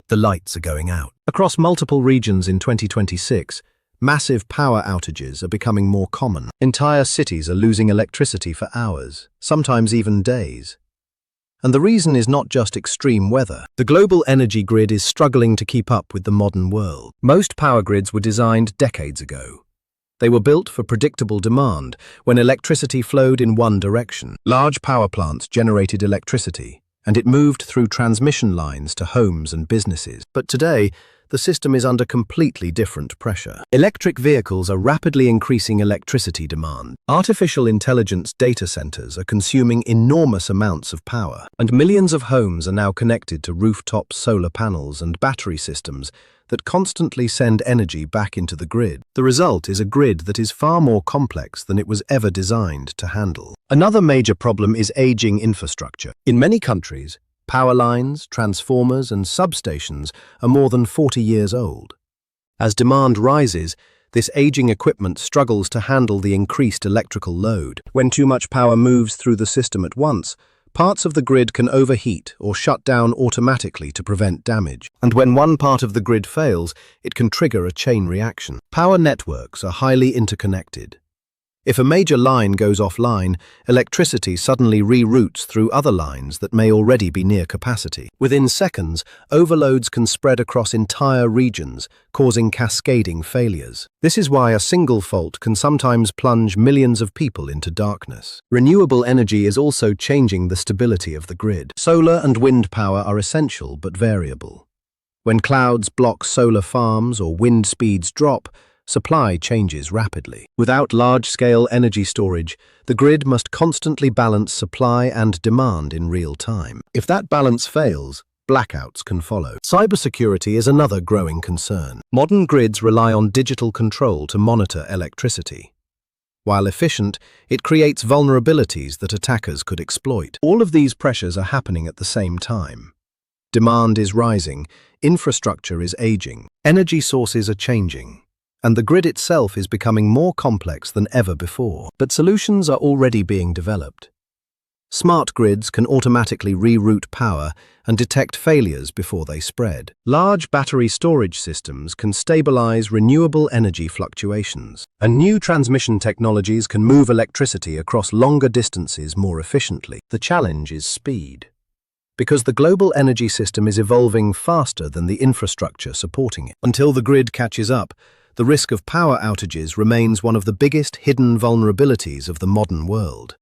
The lights are going out. Across multiple regions in 2026, massive power outages are becoming more common. Entire cities are losing electricity for hours, sometimes even days. And the reason is not just extreme weather. The global energy grid is struggling to keep up with the modern world. Most power grids were designed decades ago. They were built for predictable demand, when electricity flowed in one direction. Large power plants generated electricity, and it moved through transmission lines to homes and businesses. But today, the system is under completely different pressure. Electric vehicles are rapidly increasing electricity demand. Artificial intelligence data centers are consuming enormous amounts of power, and millions of homes are now connected to rooftop solar panels and battery systems that constantly send energy back into the grid. The result is a grid that is far more complex than it was ever designed to handle. Another major problem is aging infrastructure. In many countries, power lines, transformers, and substations are more than 40 years old. As demand rises, this aging equipment struggles to handle the increased electrical load. When too much power moves through the system at once, parts of the grid can overheat or shut down automatically to prevent damage. And when one part of the grid fails, it can trigger a chain reaction. Power networks are highly interconnected. If a major line goes offline, electricity suddenly reroutes through other lines that may already be near capacity. Within seconds, overloads can spread across entire regions, causing cascading failures. This is why a single fault can sometimes plunge millions of people into darkness. Renewable energy is also changing the stability of the grid. Solar and wind power are essential but variable. When clouds block solar farms or wind speeds drop, supply changes rapidly. Without large-scale energy storage, the grid must constantly balance supply and demand in real time. If that balance fails, blackouts can follow. Cybersecurity is another growing concern. Modern grids rely on digital control to monitor electricity. While efficient, it creates vulnerabilities that attackers could exploit. All of these pressures are happening at the same time. Demand is rising, infrastructure is aging, energy sources are changing, and the grid itself is becoming more complex than ever before. But solutions are already being developed. Smart grids can automatically reroute power and detect failures before they spread. Large battery storage systems can stabilize renewable energy fluctuations, and new transmission technologies can move electricity across longer distances more efficiently. The challenge is speed, because the global energy system is evolving faster than the infrastructure supporting it. Until the grid catches up, the risk of power outages remains one of the biggest hidden vulnerabilities of the modern world.